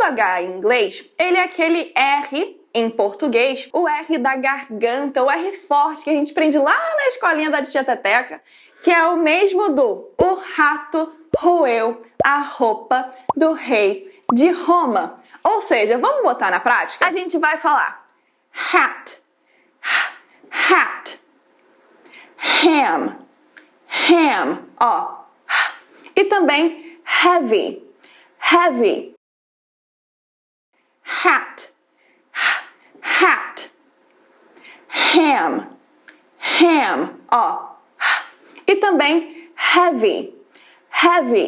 segundo H em inglês, ele é aquele R em português, o R da garganta, o R forte que a gente aprende lá na escolinha da tia Teteca, que é o mesmo do o rato roeu a roupa do rei de Roma. Ou seja, vamos botar na prática? A gente vai falar hat, hat, ham, ham, ó. E também heavy, heavy, hat, hat, ham, ham, ó. E também heavy, heavy.